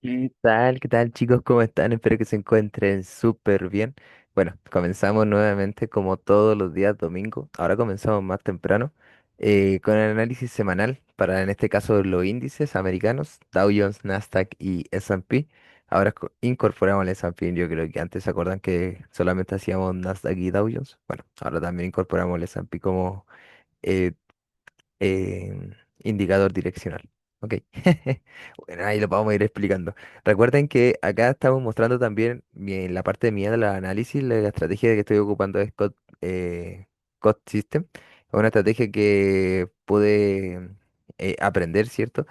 ¿Qué tal? ¿Qué tal, chicos? ¿Cómo están? Espero que se encuentren súper bien. Bueno, comenzamos nuevamente como todos los días domingo. Ahora comenzamos más temprano con el análisis semanal para, en este caso, los índices americanos, Dow Jones, Nasdaq y S&P. Ahora incorporamos el S&P. Yo creo que antes se acuerdan que solamente hacíamos Nasdaq y Dow Jones. Bueno, ahora también incorporamos el S&P como eh, indicador direccional. Ok. Bueno, ahí lo vamos a ir explicando. Recuerden que acá estamos mostrando también en la parte mía del análisis, la estrategia que estoy ocupando es COT System. Es una estrategia que pude aprender, ¿cierto?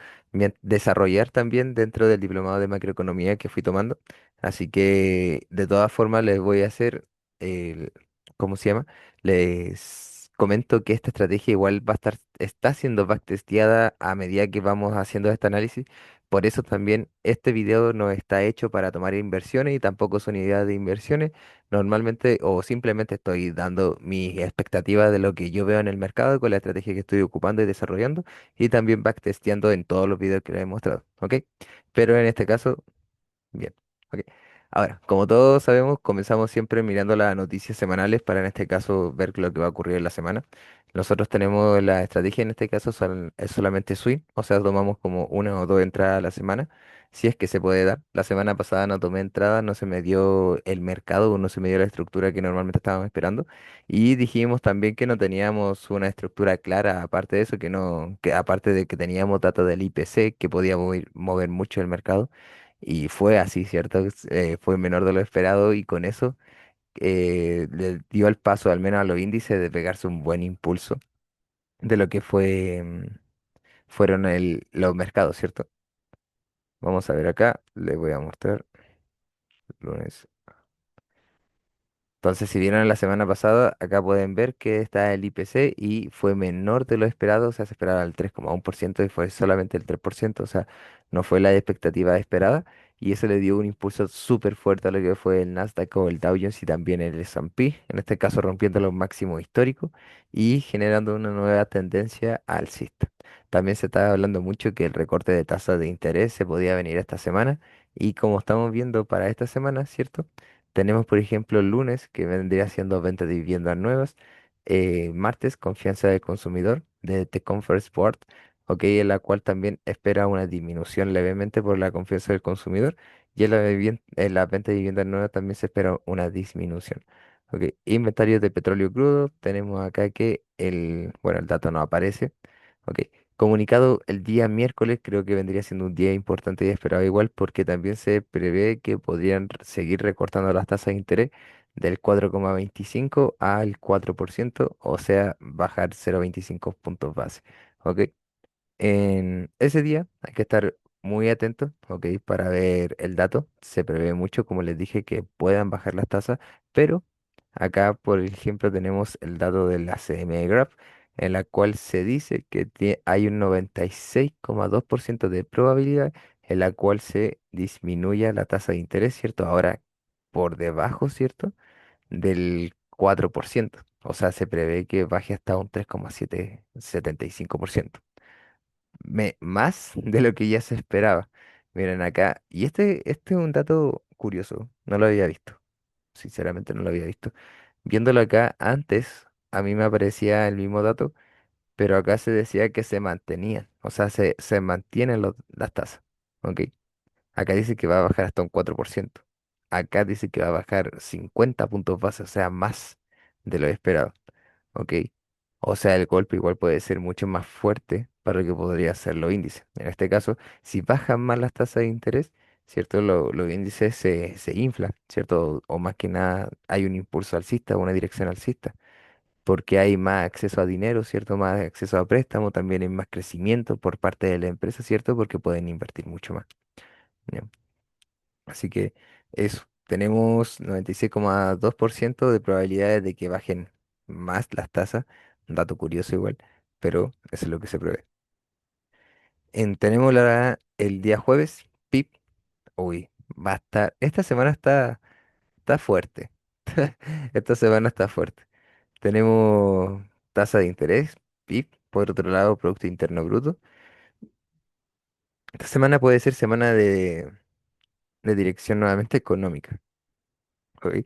Desarrollar también dentro del diplomado de macroeconomía que fui tomando. Así que de todas formas les voy a hacer, el- ¿cómo se llama? Les comento que esta estrategia igual está siendo backtesteada a medida que vamos haciendo este análisis. Por eso también este video no está hecho para tomar inversiones y tampoco son ideas de inversiones. Normalmente o simplemente estoy dando mis expectativas de lo que yo veo en el mercado con la estrategia que estoy ocupando y desarrollando y también backtesteando en todos los videos que les he mostrado. ¿Ok? Pero en este caso bien, ok. Ahora, como todos sabemos, comenzamos siempre mirando las noticias semanales para en este caso ver lo que va a ocurrir en la semana. Nosotros tenemos la estrategia en este caso es solamente swing, o sea, tomamos como una o dos entradas a la semana, si es que se puede dar. La semana pasada no tomé entradas, no se me dio el mercado, no se me dio la estructura que normalmente estábamos esperando y dijimos también que no teníamos una estructura clara, aparte de eso, que aparte de que teníamos datos del IPC que podía mover mucho el mercado. Y fue así, ¿cierto? Fue menor de lo esperado y con eso le dio el paso al menos a los índices de pegarse un buen impulso de lo que fueron los mercados, ¿cierto? Vamos a ver acá, les voy a mostrar lunes. Entonces, si vieron la semana pasada, acá pueden ver que está el IPC y fue menor de lo esperado, o sea, se esperaba el 3,1% y fue solamente el 3%, o sea, no fue la expectativa esperada y eso le dio un impulso súper fuerte a lo que fue el Nasdaq o el Dow Jones y también el S&P, en este caso rompiendo los máximos históricos y generando una nueva tendencia alcista. También se estaba hablando mucho que el recorte de tasas de interés se podía venir esta semana y como estamos viendo para esta semana, ¿cierto? Tenemos, por ejemplo, el lunes, que vendría siendo venta de viviendas nuevas. Martes, confianza del consumidor de The Conference Board, ok, en la cual también espera una disminución levemente por la confianza del consumidor. Y en la venta de viviendas nuevas también se espera una disminución. Ok, inventarios de petróleo crudo. Tenemos acá que bueno, el dato no aparece. Ok, comunicado el día miércoles, creo que vendría siendo un día importante y esperado igual porque también se prevé que podrían seguir recortando las tasas de interés del 4,25 al 4%, o sea, bajar 0,25 puntos base. ¿Ok? En ese día hay que estar muy atentos, ¿ok? Para ver el dato. Se prevé mucho, como les dije, que puedan bajar las tasas, pero acá, por ejemplo, tenemos el dato de la CME Graph, en la cual se dice que hay un 96,2% de probabilidad en la cual se disminuya la tasa de interés, ¿cierto? Ahora, por debajo, ¿cierto? Del 4%. O sea, se prevé que baje hasta un 3,75%. Más de lo que ya se esperaba. Miren acá, y este es un dato curioso, no lo había visto, sinceramente no lo había visto. Viéndolo acá antes, a mí me aparecía el mismo dato, pero acá se decía que se mantenían, o sea, se mantienen las tasas, ¿ok? Acá dice que va a bajar hasta un 4%. Acá dice que va a bajar 50 puntos base, o sea, más de lo esperado. ¿Ok? O sea, el golpe igual puede ser mucho más fuerte para lo que podría ser los índices. En este caso, si bajan más las tasas de interés, ¿cierto? Los índices se inflan, ¿cierto? O más que nada hay un impulso alcista, una dirección alcista, porque hay más acceso a dinero, ¿cierto? Más acceso a préstamo, también hay más crecimiento por parte de la empresa, ¿cierto? Porque pueden invertir mucho más. ¿Ya? Así que eso, tenemos 96,2% de probabilidades de que bajen más las tasas, un dato curioso igual, pero eso es lo que se prevé. Tenemos el día jueves, PIB, uy, va a estar, esta semana está fuerte, esta semana está fuerte. Tenemos tasa de interés, PIB, por otro lado, Producto Interno Bruto. Esta semana puede ser semana de dirección nuevamente económica. ¿Ok?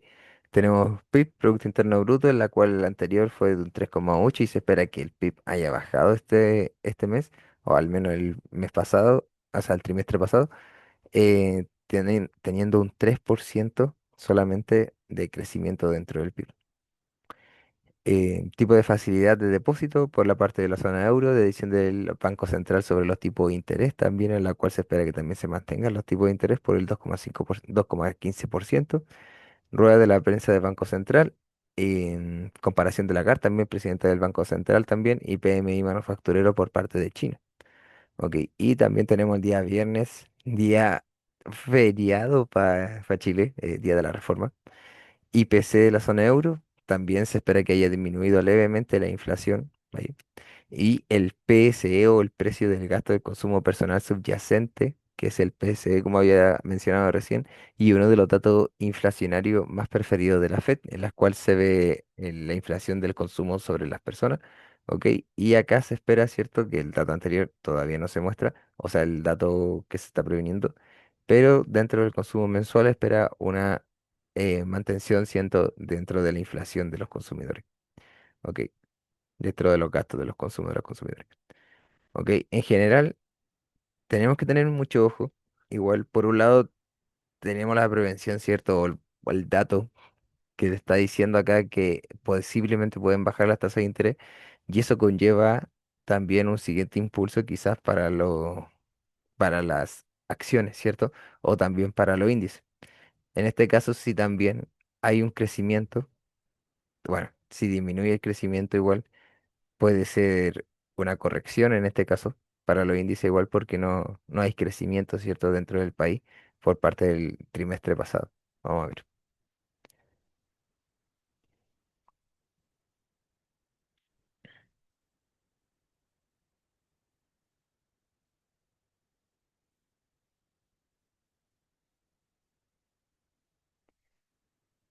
Tenemos PIB, Producto Interno Bruto, en la cual el anterior fue de un 3,8 y se espera que el PIB haya bajado este mes, o al menos el mes pasado, o sea, el trimestre pasado, teniendo un 3% solamente de crecimiento dentro del PIB. Tipo de facilidad de depósito por la parte de la zona euro, de decisión del Banco Central sobre los tipos de interés, también en la cual se espera que también se mantengan los tipos de interés por el 2,15%. Rueda de la prensa del Banco Central, en comparación de Lagarde, también presidente del Banco Central también, y PMI manufacturero por parte de China. Ok, y también tenemos el día viernes, día feriado para Chile, Día de la Reforma. IPC de la zona euro, también se espera que haya disminuido levemente la inflación. ¿Vale? Y el PSE o el precio del gasto de consumo personal subyacente, que es el PSE, como había mencionado recién, y uno de los datos inflacionarios más preferidos de la Fed, en la cual se ve la inflación del consumo sobre las personas. ¿Ok? Y acá se espera, ¿cierto?, que el dato anterior todavía no se muestra, o sea, el dato que se está previniendo, pero dentro del consumo mensual espera una mantención, siento, dentro de la inflación de los consumidores. ¿Ok? Dentro de los gastos de los consumidores. ¿Ok? En general, tenemos que tener mucho ojo. Igual, por un lado, tenemos la prevención, ¿cierto? O el dato que te está diciendo acá que posiblemente pueden bajar las tasas de interés. Y eso conlleva también un siguiente impulso quizás para las acciones, ¿cierto? O también para los índices. En este caso, si también hay un crecimiento, bueno, si disminuye el crecimiento igual puede ser una corrección en este caso para los índices igual porque no hay crecimiento, ¿cierto?, dentro del país por parte del trimestre pasado. Vamos a ver.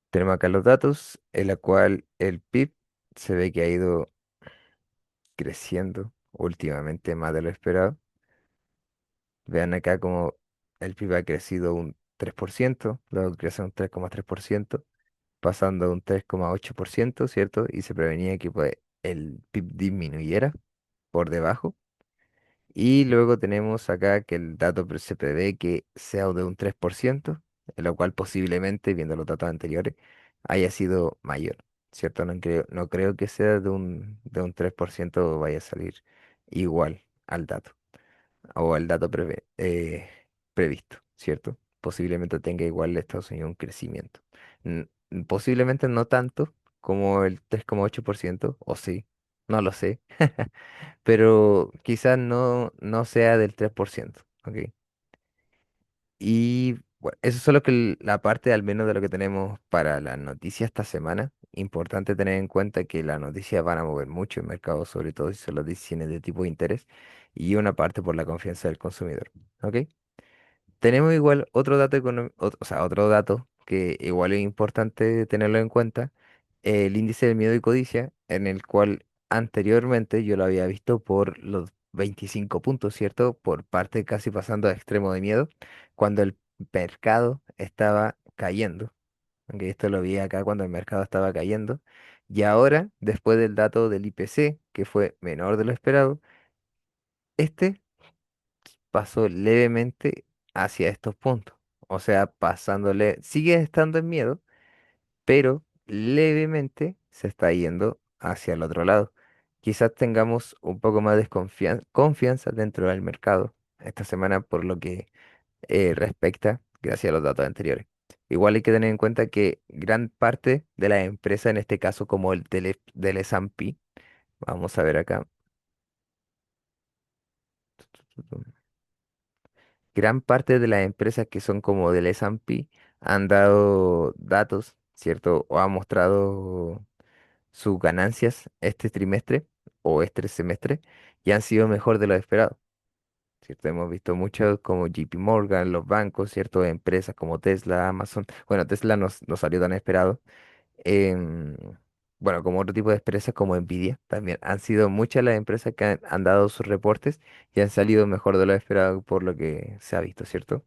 Tenemos acá los datos en la cual el PIB se ve que ha ido creciendo últimamente más de lo esperado. Vean acá como el PIB ha crecido un 3%, luego creció un 3,3%, pasando a un 3,8%, ¿cierto? Y se prevenía que pues, el PIB disminuyera por debajo. Y luego tenemos acá que el dato se prevé que sea de un 3%, en lo cual posiblemente, viendo los datos anteriores, haya sido mayor, ¿cierto? No creo que sea de un 3% vaya a salir igual al dato, o al dato previsto, ¿cierto? Posiblemente tenga igual Estados Unidos un crecimiento. N- Posiblemente no tanto como el 3,8%, o sí, no lo sé, pero quizás no sea del 3%, ¿ok? Y bueno, eso es solo que la parte al menos de lo que tenemos para la noticia esta semana. Importante tener en cuenta que las noticias van a mover mucho el mercado, sobre todo si son las decisiones de tipo de interés, y una parte por la confianza del consumidor, ¿ok? Tenemos igual otro dato o sea, otro dato que igual es importante tenerlo en cuenta, el índice del miedo y codicia, en el cual anteriormente yo lo había visto por los 25 puntos, ¿cierto? Por parte casi pasando a extremo de miedo, cuando el mercado estaba cayendo. Aunque esto lo vi acá cuando el mercado estaba cayendo. Y ahora, después del dato del IPC, que fue menor de lo esperado, este pasó levemente hacia estos puntos. O sea, pasándole, sigue estando en miedo, pero levemente se está yendo hacia el otro lado. Quizás tengamos un poco más de confianza dentro del mercado esta semana por lo que respecta, gracias a los datos anteriores. Igual hay que tener en cuenta que gran parte de las empresas, en este caso como el del S&P, vamos a ver acá. Gran parte de las empresas que son como del S&P han dado datos, ¿cierto? O han mostrado sus ganancias este trimestre o este semestre y han sido mejor de lo esperado, ¿cierto? Hemos visto muchos como JP Morgan, los bancos, ¿cierto? Empresas como Tesla, Amazon. Bueno, Tesla no salió tan esperado. em, bueno, como otro tipo de empresas como Nvidia también. Han sido muchas las empresas que han dado sus reportes y han salido mejor de lo esperado por lo que se ha visto, ¿cierto?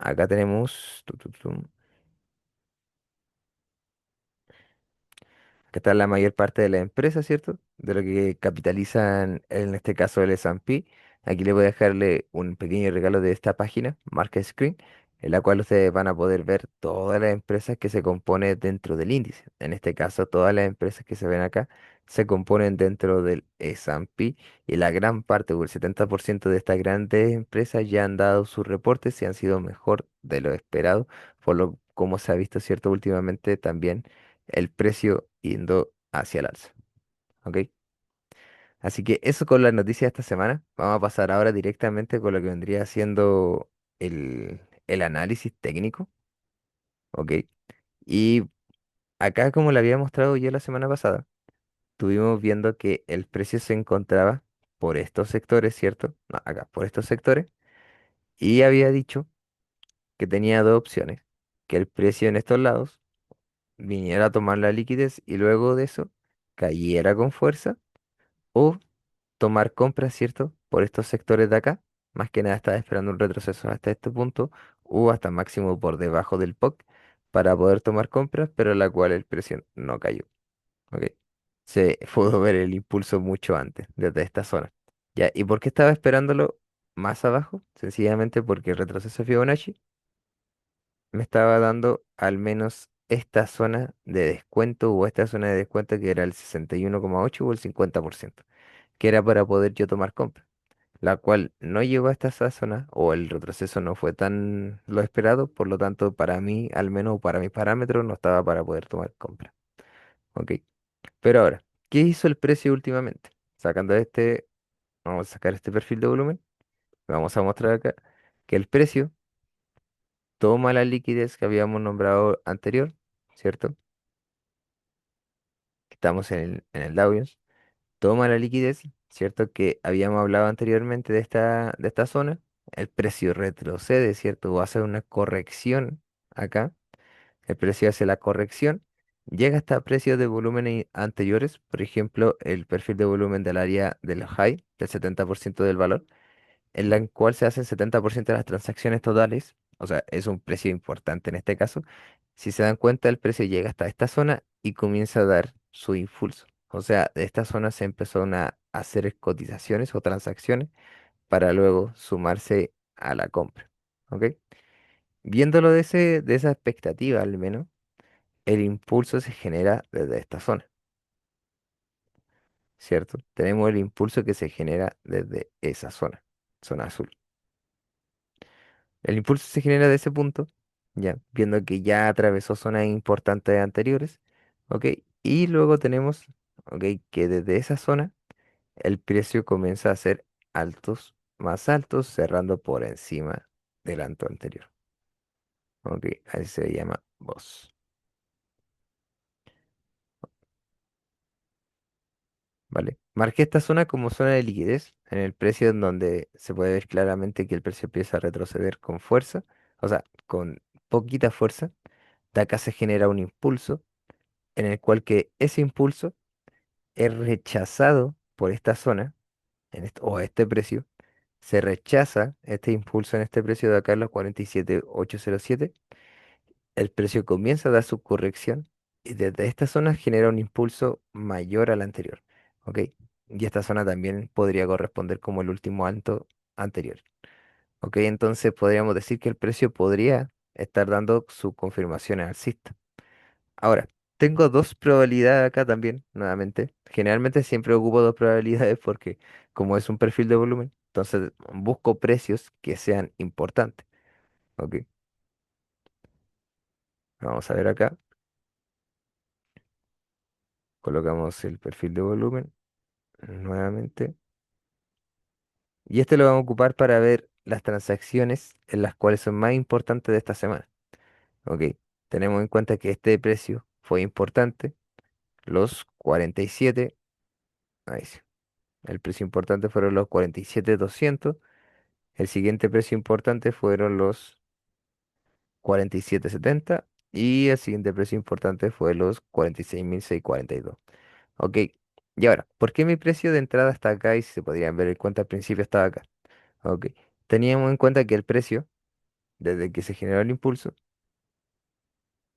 Acá tenemos. Que está la mayor parte de la empresa, ¿cierto? De lo que capitalizan en este caso el S&P. Aquí le voy a dejarle un pequeño regalo de esta página, Market Screen, en la cual ustedes van a poder ver todas las empresas que se componen dentro del índice. En este caso, todas las empresas que se ven acá se componen dentro del S&P y la gran parte, o el 70% de estas grandes empresas ya han dado sus reportes y han sido mejor de lo esperado, por lo como se ha visto, ¿cierto? Últimamente también el precio yendo hacia el alza. ¿Ok? Así que eso con las noticias de esta semana. Vamos a pasar ahora directamente con lo que vendría siendo el análisis técnico. ¿Ok? Y acá, como le había mostrado yo la semana pasada, estuvimos viendo que el precio se encontraba por estos sectores, ¿cierto? No, acá, por estos sectores. Y había dicho que tenía dos opciones. Que el precio en estos lados viniera a tomar la liquidez y luego de eso cayera con fuerza o tomar compras, ¿cierto? Por estos sectores de acá. Más que nada estaba esperando un retroceso hasta este punto o hasta máximo por debajo del POC para poder tomar compras, pero la cual el precio no cayó. ¿Ok? Se pudo ver el impulso mucho antes, desde esta zona. ¿Ya? ¿Y por qué estaba esperándolo más abajo? Sencillamente porque el retroceso Fibonacci me estaba dando al menos esta zona de descuento o esta zona de descuento que era el 61,8 o el 50%, que era para poder yo tomar compra, la cual no llegó hasta esa zona o el retroceso no fue tan lo esperado, por lo tanto para mí, al menos para mis parámetros, no estaba para poder tomar compra. Ok, pero ahora, ¿qué hizo el precio últimamente? Sacando este, vamos a sacar este perfil de volumen, vamos a mostrar acá que el precio toma la liquidez que habíamos nombrado anterior, ¿cierto? Estamos en el Dow Jones, toma la liquidez, ¿cierto? Que habíamos hablado anteriormente de esta zona, el precio retrocede, ¿cierto? O hace una corrección acá, el precio hace la corrección, llega hasta precios de volúmenes anteriores, por ejemplo, el perfil de volumen del área del high, del 70% del valor, en la cual se hacen 70% de las transacciones totales, o sea, es un precio importante en este caso. Si se dan cuenta, el precio llega hasta esta zona y comienza a dar su impulso. O sea, de esta zona se empezó a hacer cotizaciones o transacciones para luego sumarse a la compra. ¿Ok? Viéndolo de esa expectativa al menos, el impulso se genera desde esta zona, ¿cierto? Tenemos el impulso que se genera desde esa zona, zona azul. El impulso se genera de ese punto, ya, viendo que ya atravesó zonas importantes anteriores, ¿ok? Y luego tenemos, ¿ok? Que desde esa zona el precio comienza a ser altos, más altos, cerrando por encima del alto anterior, ¿ok? Ahí se llama voz, ¿vale? Marqué esta zona como zona de liquidez en el precio en donde se puede ver claramente que el precio empieza a retroceder con fuerza, o sea, con poquita fuerza. De acá se genera un impulso en el cual que ese impulso es rechazado por esta zona o a este precio, se rechaza este impulso en este precio de acá en los 47.807, el precio comienza a dar su corrección y desde esta zona genera un impulso mayor al anterior, ¿ok? Y esta zona también podría corresponder como el último alto anterior, ¿ok? Entonces podríamos decir que el precio podría estar dando su confirmación alcista. Ahora, tengo dos probabilidades acá también, nuevamente. Generalmente siempre ocupo dos probabilidades porque como es un perfil de volumen, entonces busco precios que sean importantes. Ok, vamos a ver acá. Colocamos el perfil de volumen nuevamente. Y este lo vamos a ocupar para ver las transacciones en las cuales son más importantes de esta semana. Ok, tenemos en cuenta que este precio fue importante, los 47. Ahí sí. El precio importante fueron los 47.200. El siguiente precio importante fueron los 47.70 y el siguiente precio importante fue los 46.642. Ok, y ahora, ¿por qué mi precio de entrada está acá y si se podrían ver en cuenta al principio estaba acá? Ok, teníamos en cuenta que el precio desde que se generó el impulso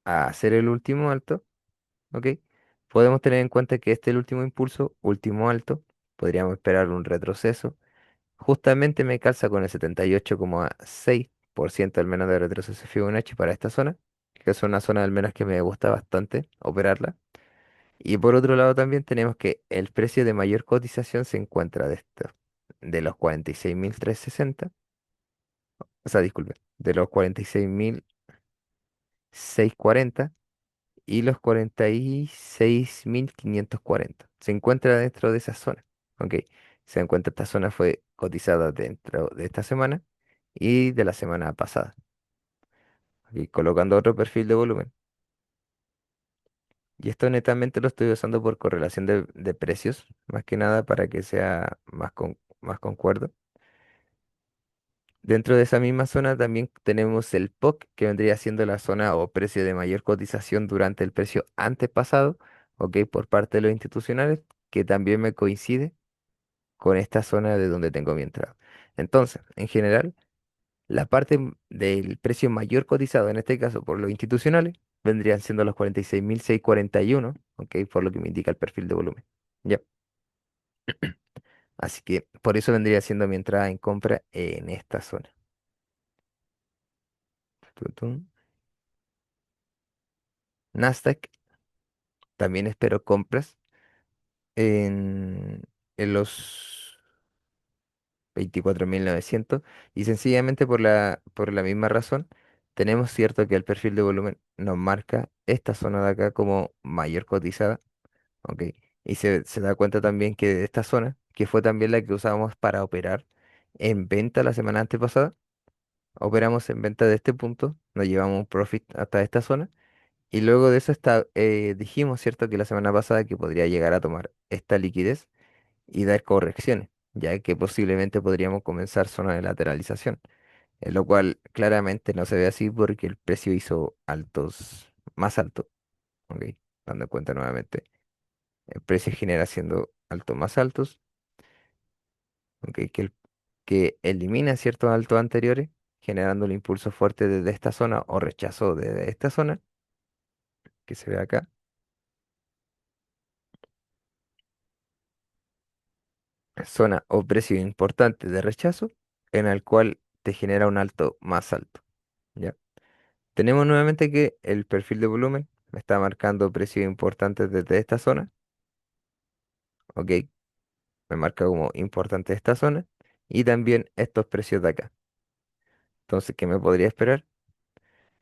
a hacer el último alto, ¿ok? Podemos tener en cuenta que este es el último impulso, último alto, podríamos esperar un retroceso. Justamente me calza con el 78,6% al menos de retroceso Fibonacci para esta zona, que es una zona al menos que me gusta bastante operarla. Y por otro lado también tenemos que el precio de mayor cotización se encuentra de los 46.360, o sea, disculpe, de los 46.640 y los 46.540. Se encuentra dentro de esa zona. Ok, se encuentra esta zona fue cotizada dentro de esta semana y de la semana pasada. Ok, colocando otro perfil de volumen. Y esto netamente lo estoy usando por correlación de precios, más que nada para que sea más concuerdo. Dentro de esa misma zona también tenemos el POC, que vendría siendo la zona o precio de mayor cotización durante el precio antepasado, ok, por parte de los institucionales, que también me coincide con esta zona de donde tengo mi entrada. Entonces, en general, la parte del precio mayor cotizado, en este caso por los institucionales, vendrían siendo los 46.641, ok, por lo que me indica el perfil de volumen. Ya, así que por eso vendría siendo mi entrada en compra en esta zona. Tutun. Nasdaq, también espero compras en, en los 24.900 y sencillamente por la misma razón tenemos cierto que el perfil de volumen nos marca esta zona de acá como mayor cotizada, ¿ok? Y se da cuenta también que de esta zona, que fue también la que usamos para operar en venta la semana antepasada, operamos en venta de este punto, nos llevamos un profit hasta esta zona. Y luego de eso dijimos, ¿cierto?, que la semana pasada que podría llegar a tomar esta liquidez y dar correcciones, ya que posiblemente podríamos comenzar zona de lateralización, en lo cual claramente no se ve así porque el precio hizo altos más altos, ¿ok? Dando en cuenta nuevamente, el precio genera siendo altos más altos, ¿ok? Que elimina ciertos altos anteriores, generando un impulso fuerte desde esta zona o rechazo desde esta zona, que se ve acá, zona o precio importante de rechazo, en el cual te genera un alto más alto, ¿ya? Tenemos nuevamente que el perfil de volumen me está marcando precios importantes desde esta zona, ¿ok? Me marca como importante esta zona y también estos precios de acá. Entonces, ¿qué me podría esperar?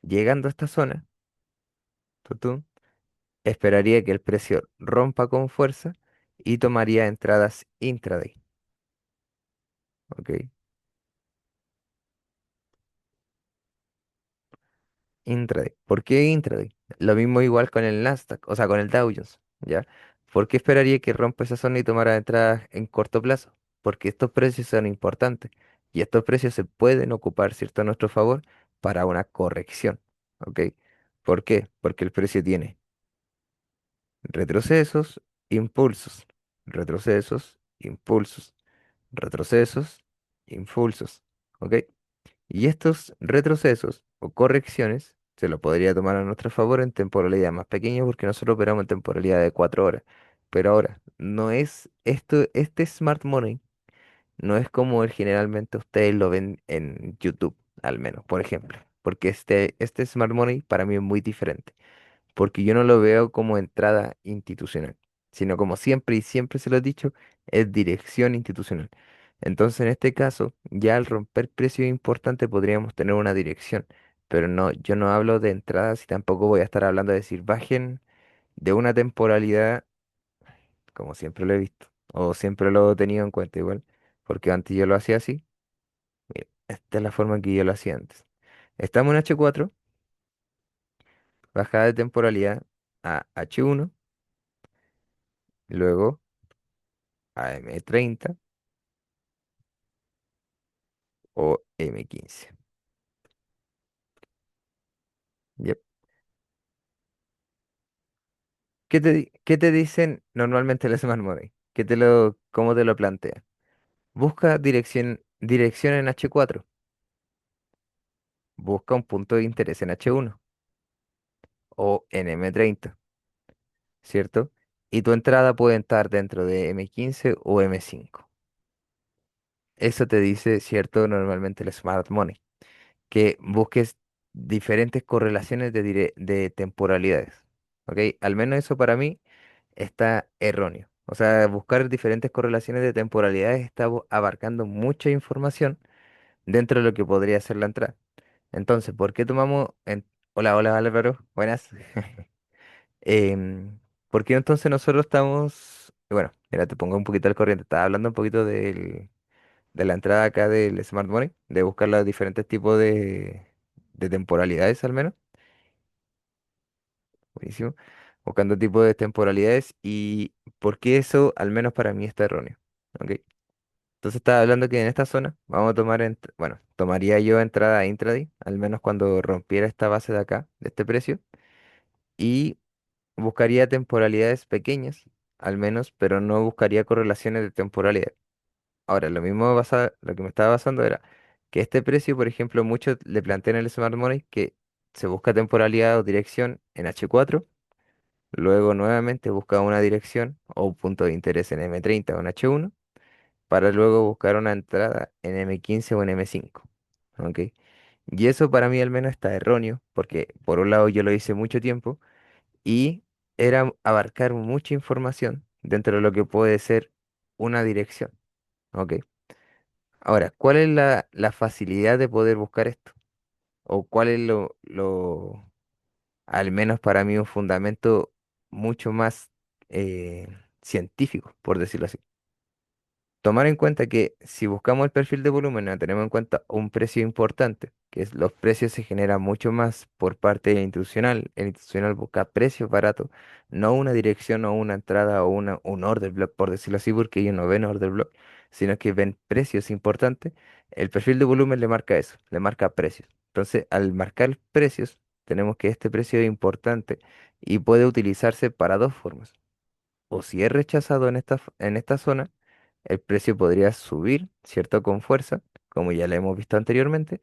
Llegando a esta zona, tutum, esperaría que el precio rompa con fuerza y tomaría entradas intraday, ¿ok? Intraday. ¿Por qué intraday? Lo mismo igual con el Nasdaq, o sea, con el Dow Jones, ¿ya? ¿Por qué esperaría que rompa esa zona y tomara entradas en corto plazo? Porque estos precios son importantes y estos precios se pueden ocupar, ¿cierto?, a nuestro favor para una corrección, ¿ok? ¿Por qué? Porque el precio tiene retrocesos, impulsos, retrocesos, impulsos, retrocesos, impulsos, ¿ok? Y estos retrocesos o correcciones se lo podría tomar a nuestro favor en temporalidad más pequeña porque nosotros operamos en temporalidad de 4 horas. Pero ahora, no es esto, este Smart Money no es como el generalmente ustedes lo ven en YouTube, al menos, por ejemplo. Porque este Smart Money para mí es muy diferente porque yo no lo veo como entrada institucional, sino como siempre y siempre se lo he dicho, es dirección institucional. Entonces, en este caso, ya al romper precios importantes podríamos tener una dirección, pero no, yo no hablo de entradas y tampoco voy a estar hablando de decir bajen de una temporalidad como siempre lo he visto, o siempre lo he tenido en cuenta igual, porque antes yo lo hacía así. Mira, esta es la forma en que yo lo hacía antes. Estamos en H4, bajada de temporalidad a H1, luego a M30 o M15. Yep. ¿Qué te dicen normalmente las Smart Money? ¿Cómo te lo plantean? Busca dirección en H4. busca un punto de interés en H1 o en M30, ¿cierto? Y tu entrada puede estar dentro de M15 o M5. Eso te dice, ¿cierto? Normalmente el Smart Money, que busques diferentes correlaciones de temporalidades, ¿ok? Al menos eso para mí está erróneo. O sea, buscar diferentes correlaciones de temporalidades está abarcando mucha información dentro de lo que podría ser la entrada. Entonces, ¿por qué tomamos Hola, hola Álvaro, buenas. Em, ¿Por qué entonces nosotros estamos... Bueno, mira, te pongo un poquito al corriente. Estaba hablando un poquito de la entrada acá del Smart Money, de buscar los diferentes tipos de temporalidades al menos. Buenísimo. Buscando tipos de temporalidades y por qué eso al menos para mí está erróneo. ¿Ok? Entonces estaba hablando que en esta zona vamos a tomar, bueno, tomaría yo entrada intraday, al menos cuando rompiera esta base de acá, de este precio, y buscaría temporalidades pequeñas, al menos, pero no buscaría correlaciones de temporalidad. Ahora, lo que me estaba basando era que este precio, por ejemplo, muchos le plantean en el Smart Money que se busca temporalidad o dirección en H4, luego nuevamente busca una dirección o un punto de interés en M30 o en H1, para luego buscar una entrada en M15 o en M5. ¿Ok? Y eso para mí al menos está erróneo, porque por un lado yo lo hice mucho tiempo y era abarcar mucha información dentro de lo que puede ser una dirección. ¿Ok? Ahora, ¿cuál es la facilidad de poder buscar esto? ¿O cuál es al menos para mí, un fundamento mucho más científico, por decirlo así? Tomar en cuenta que si buscamos el perfil de volumen, tenemos en cuenta un precio importante, que es los precios se generan mucho más por parte del institucional. El institucional busca precios baratos, no una dirección o una entrada o un order block, por decirlo así, porque ellos no ven order block, sino que ven precios importantes. El perfil de volumen le marca eso, le marca precios. Entonces, al marcar precios, tenemos que este precio es importante y puede utilizarse para dos formas. O si es rechazado en esta zona, el precio podría subir, ¿cierto? Con fuerza, como ya lo hemos visto anteriormente,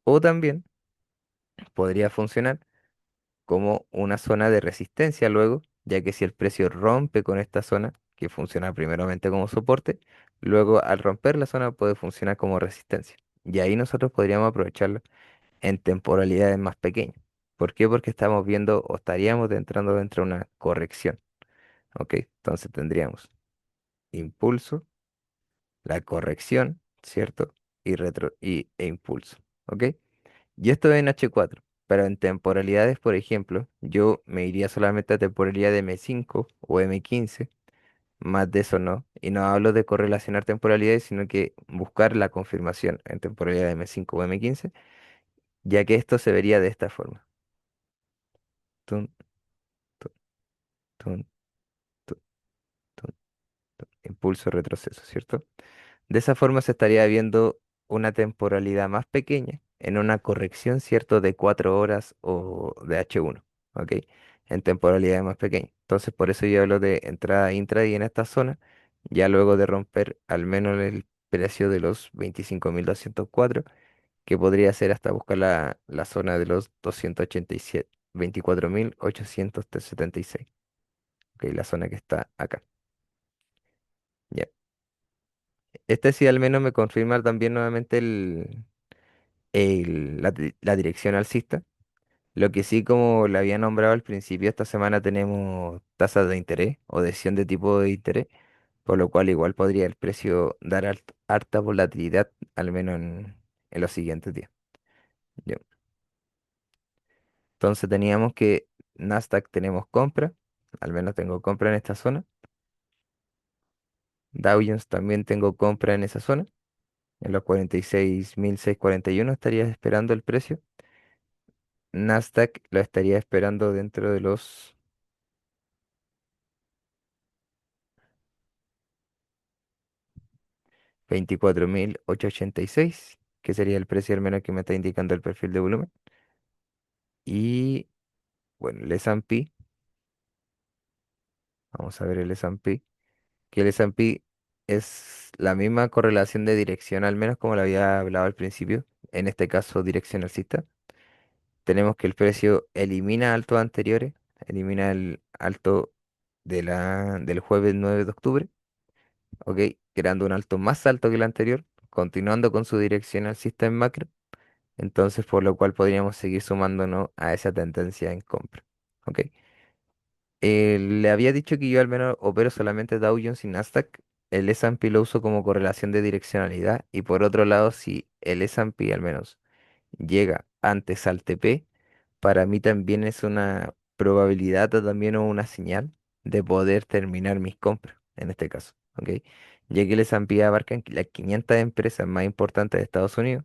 o también podría funcionar como una zona de resistencia luego, ya que si el precio rompe con esta zona, que funciona primeramente como soporte, luego al romper la zona puede funcionar como resistencia. Y ahí nosotros podríamos aprovecharlo en temporalidades más pequeñas. ¿Por qué? Porque estamos viendo o estaríamos entrando dentro de una corrección. ¿Ok? Entonces tendríamos impulso, la corrección, ¿cierto? E impulso, ¿ok? Y esto en H4, pero en temporalidades, por ejemplo, yo me iría solamente a temporalidad de M5 o M15, más de eso no. Y no hablo de correlacionar temporalidades, sino que buscar la confirmación en temporalidad de M5 o M15, ya que esto se vería de esta forma. Tun, tun, tun, tun, tun, impulso, retroceso, ¿cierto? De esa forma se estaría viendo una temporalidad más pequeña en una corrección, ¿cierto? De 4 horas o de H1, ¿ok? En temporalidades más pequeñas. Entonces, por eso yo hablo de entrada intraday en esta zona, ya luego de romper al menos el precio de los 25.204, que podría ser hasta buscar la zona de los 287, 24.876, ¿ok? La zona que está acá. Ya. Este sí al menos me confirma también nuevamente la dirección alcista. Lo que sí, como le había nombrado al principio, esta semana tenemos tasas de interés o decisión de tipo de interés, por lo cual igual podría el precio dar harta volatilidad, al menos en los siguientes días. Ya. Entonces teníamos que Nasdaq tenemos compra, al menos tengo compra en esta zona. Dow Jones también tengo compra en esa zona, en los 46.641 estaría esperando el precio. Nasdaq lo estaría esperando dentro de los 24.886, que sería el precio al menos que me está indicando el perfil de volumen. Y bueno, el S&P, vamos a ver el S&P, que el S&P es la misma correlación de dirección, al menos como lo había hablado al principio, en este caso dirección alcista, tenemos que el precio elimina altos anteriores, elimina el alto del jueves 9 de octubre, ¿ok? Creando un alto más alto que el anterior, continuando con su dirección alcista en macro, entonces por lo cual podríamos seguir sumándonos a esa tendencia en compra, ¿ok? Le había dicho que yo al menos opero solamente Dow Jones y Nasdaq. El S&P lo uso como correlación de direccionalidad. Y por otro lado, si el S&P al menos llega antes al TP, para mí también es una probabilidad o también una señal de poder terminar mis compras, en este caso. ¿Ok? Ya que el S&P abarca las 500 empresas más importantes de Estados Unidos.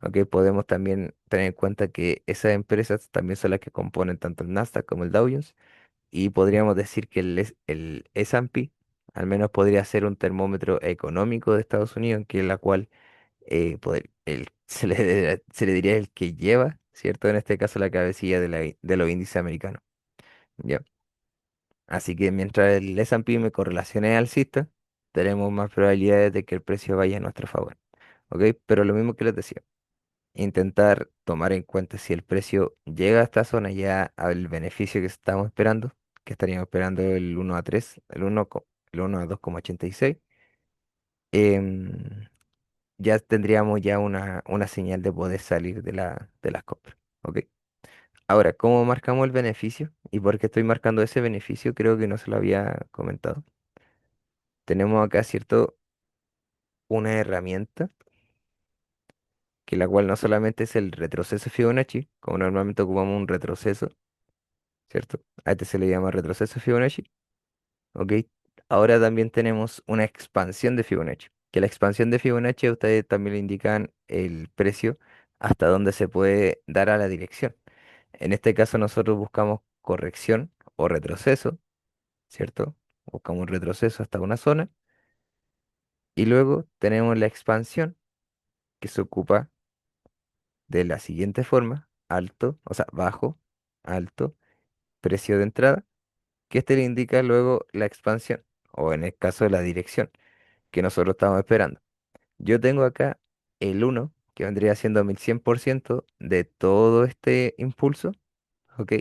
¿Ok? Podemos también tener en cuenta que esas empresas también son las que componen tanto el Nasdaq como el Dow Jones y podríamos decir que el S&P al menos podría ser un termómetro económico de Estados Unidos, en que la cual se le diría el que lleva, ¿cierto? En este caso la cabecilla de los índices americanos. ¿Ya? Así que mientras el S&P me correlacione alcista, tenemos más probabilidades de que el precio vaya a nuestro favor. ¿Ok? Pero lo mismo que les decía, intentar tomar en cuenta si el precio llega a esta zona ya al beneficio que estamos esperando, que estaríamos esperando el 1 a 3, el 1 a 2,86, em, ya tendríamos ya una señal de poder salir de las compras. ¿Ok? Ahora, ¿cómo marcamos el beneficio? ¿Y por qué estoy marcando ese beneficio? Creo que no se lo había comentado. Tenemos acá, ¿cierto? Una herramienta que la cual no solamente es el retroceso Fibonacci, como normalmente ocupamos un retroceso, ¿cierto? A este se le llama retroceso Fibonacci, ¿ok? Ahora también tenemos una expansión de Fibonacci, que la expansión de Fibonacci a ustedes también le indican el precio hasta dónde se puede dar a la dirección. En este caso nosotros buscamos corrección o retroceso, ¿cierto? Buscamos un retroceso hasta una zona y luego tenemos la expansión que se ocupa de la siguiente forma, alto, o sea, bajo, alto, precio de entrada, que este le indica luego la expansión, o en el caso de la dirección, que nosotros estamos esperando. Yo tengo acá el uno que vendría siendo 1100% de todo este impulso, ¿ok?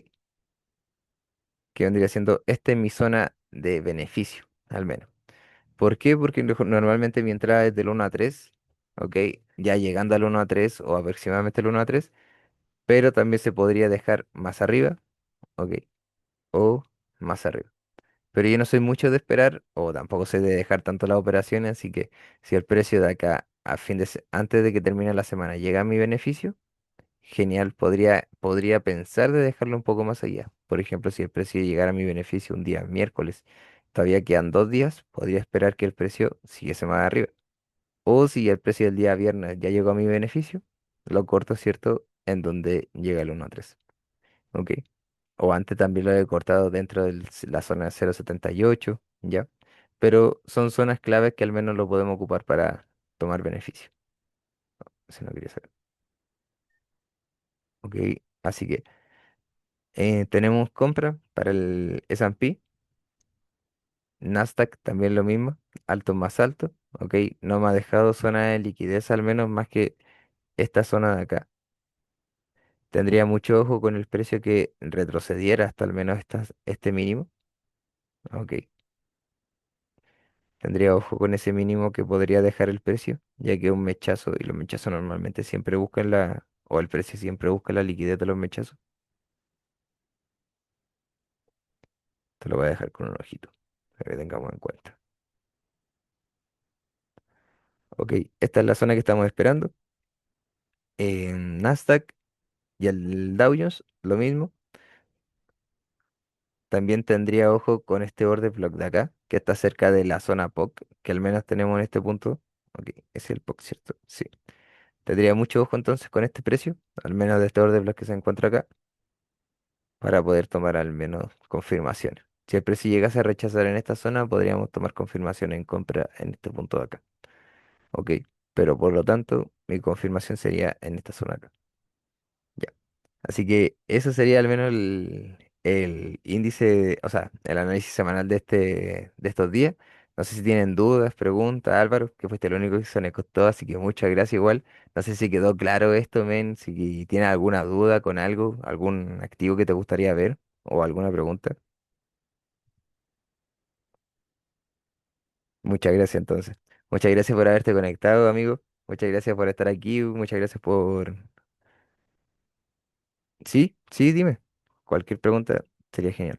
Que vendría siendo esta es mi zona de beneficio, al menos. ¿Por qué? Porque normalmente mi entrada es del 1 a 3, ¿ok? Ya llegando al 1 a 3 o aproximadamente el 1 a 3, pero también se podría dejar más arriba, ¿ok? O más arriba. Pero yo no soy mucho de esperar o tampoco sé de dejar tanto las operaciones, así que si el precio de acá antes de que termine la semana llega a mi beneficio, genial, podría pensar de dejarlo un poco más allá. Por ejemplo, si el precio llegara a mi beneficio un día miércoles, todavía quedan 2 días, podría esperar que el precio siguiese más arriba. O si el precio del día viernes ya llegó a mi beneficio, lo corto, ¿cierto? En donde llega el 1 a 3. ¿Ok? O antes también lo he cortado dentro de la zona 0,78, ¿ya? Pero son zonas claves que al menos lo podemos ocupar para tomar beneficio. Si no quería saber. ¿Ok? Así que tenemos compra para el S&P, Nasdaq también lo mismo, alto más alto, ¿ok? No me ha dejado zona de liquidez al menos más que esta zona de acá. Tendría mucho ojo con el precio que retrocediera hasta al menos este mínimo, ¿ok? Tendría ojo con ese mínimo que podría dejar el precio, ya que un mechazo, y los mechazos normalmente siempre buscan o el precio siempre busca la liquidez de los mechazos. Te lo voy a dejar con un ojito, para que tengamos en cuenta. Ok, esta es la zona que estamos esperando. En Nasdaq y el Dow Jones, lo mismo. También tendría ojo con este order block de acá, que está cerca de la zona POC, que al menos tenemos en este punto. Ok, es el POC, ¿cierto? Sí. Tendría mucho ojo entonces con este precio, al menos de este order block que se encuentra acá, para poder tomar al menos confirmaciones. Si el precio llegase a rechazar en esta zona, podríamos tomar confirmación en compra en este punto de acá. Ok, pero por lo tanto, mi confirmación sería en esta zona acá. Ya. Así que eso sería al menos el índice, o sea, el análisis semanal de estos días. No sé si tienen dudas, preguntas, Álvaro, que fuiste el único que se me costó, así que muchas gracias igual. No sé si quedó claro esto, men, si tienes alguna duda con algo, algún activo que te gustaría ver o alguna pregunta. Muchas gracias entonces. Muchas gracias por haberte conectado, amigo. Muchas gracias por estar aquí. Muchas gracias por... Sí, sí, dime. Cualquier pregunta sería genial.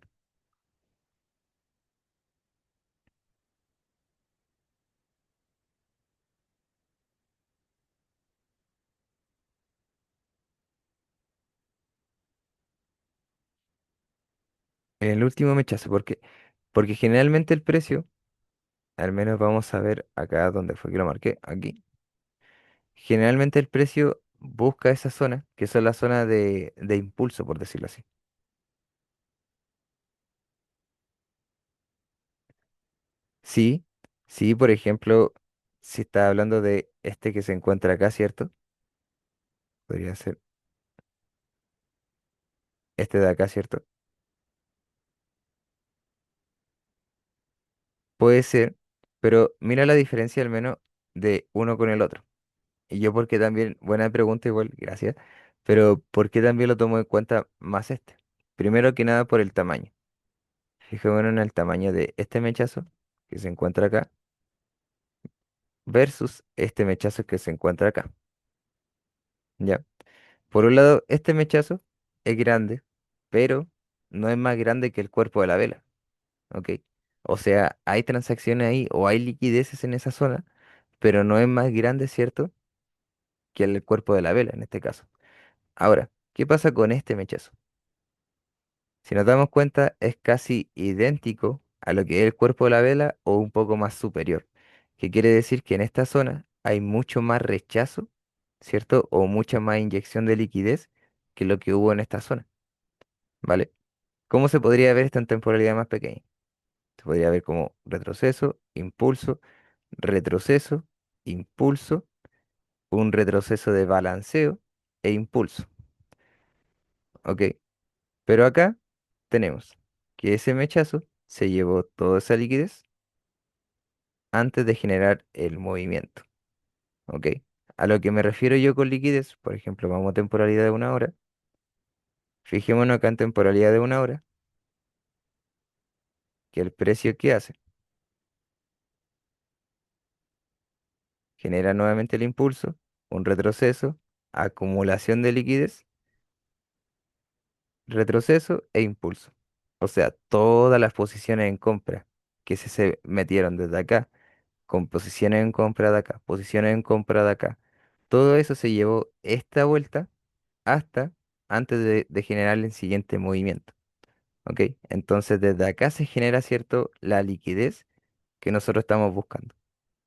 En el último mechazo, porque generalmente el precio, al menos vamos a ver acá donde fue que lo marqué, aquí. Generalmente el precio busca esa zona, que son la zona de impulso, por decirlo así. Sí, sí, por ejemplo, si está hablando de este que se encuentra acá, ¿cierto? Podría ser este de acá, ¿cierto? Puede ser, pero mira la diferencia al menos de uno con el otro. Y yo porque también, buena pregunta igual, gracias, pero ¿por qué también lo tomo en cuenta más este? Primero que nada por el tamaño. Fijémonos en el tamaño de este mechazo que se encuentra acá versus este mechazo que se encuentra acá. ¿Ya? Por un lado, este mechazo es grande, pero no es más grande que el cuerpo de la vela. ¿Ok? O sea, hay transacciones ahí o hay liquideces en esa zona, pero no es más grande, ¿cierto? Que el cuerpo de la vela en este caso. Ahora, ¿qué pasa con este mechazo? Si nos damos cuenta, es casi idéntico a lo que es el cuerpo de la vela o un poco más superior. Que quiere decir que en esta zona hay mucho más rechazo, ¿cierto? O mucha más inyección de liquidez que lo que hubo en esta zona, ¿vale? ¿Cómo se podría ver esto en temporalidad más pequeña? Se podría ver como retroceso, impulso, un retroceso de balanceo e impulso, ¿ok? Pero acá tenemos que ese mechazo se llevó toda esa liquidez antes de generar el movimiento, ¿ok? A lo que me refiero yo con liquidez, por ejemplo, vamos a temporalidad de una hora, fijémonos acá en temporalidad de una hora, que el precio que hace genera nuevamente el impulso, un retroceso, acumulación de liquidez, retroceso e impulso. O sea, todas las posiciones en compra que se metieron desde acá, con posiciones en compra de acá, posiciones en compra de acá, todo eso se llevó esta vuelta hasta antes de generar el siguiente movimiento. ¿Ok? Entonces desde acá se genera, ¿cierto?, la liquidez que nosotros estamos buscando.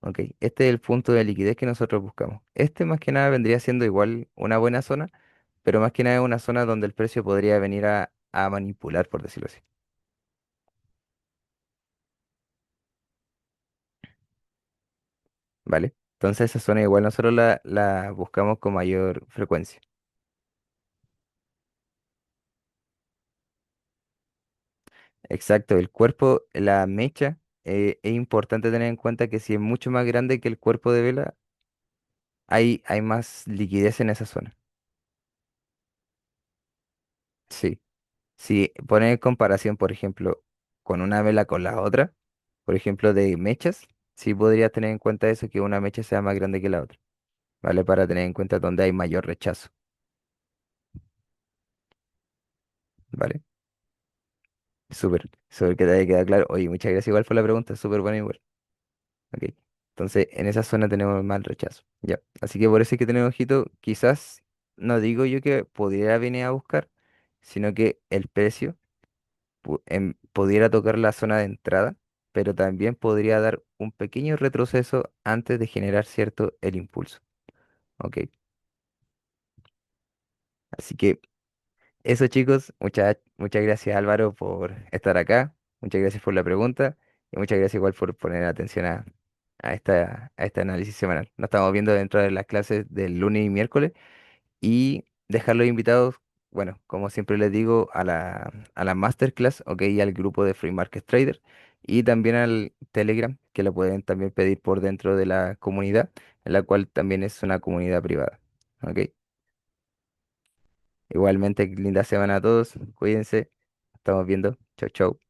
¿Ok? Este es el punto de liquidez que nosotros buscamos. Este más que nada vendría siendo igual una buena zona, pero más que nada es una zona donde el precio podría venir a manipular, por decirlo así. ¿Vale? Entonces esa zona igual nosotros la buscamos con mayor frecuencia. Exacto, el cuerpo, la mecha, es importante tener en cuenta que si es mucho más grande que el cuerpo de vela, hay más liquidez en esa zona. Sí. Si pones en comparación, por ejemplo, con una vela con la otra, por ejemplo, de mechas, sí podrías tener en cuenta eso, que una mecha sea más grande que la otra, ¿vale? Para tener en cuenta dónde hay mayor rechazo, ¿vale? Súper, súper que te haya quedado claro. Oye, muchas gracias igual por la pregunta, súper buena igual. Ok. Entonces, en esa zona tenemos más rechazo. Ya. Así que por eso hay que tener ojito. Quizás, no digo yo que pudiera venir a buscar, sino que el precio pudiera tocar la zona de entrada, pero también podría dar un pequeño retroceso antes de generar cierto el impulso. Ok. Así que eso, chicos. Muchas gracias, Álvaro, por estar acá. Muchas gracias por la pregunta. Y muchas gracias igual por poner atención a este análisis semanal. Nos estamos viendo dentro de las clases del lunes y miércoles. Y dejar los invitados bueno, como siempre les digo, a la masterclass, ok, y al grupo de Free Market Trader, y también al Telegram, que lo pueden también pedir por dentro de la comunidad, en la cual también es una comunidad privada. Ok, igualmente, linda semana a todos, cuídense, estamos viendo, chau, chau.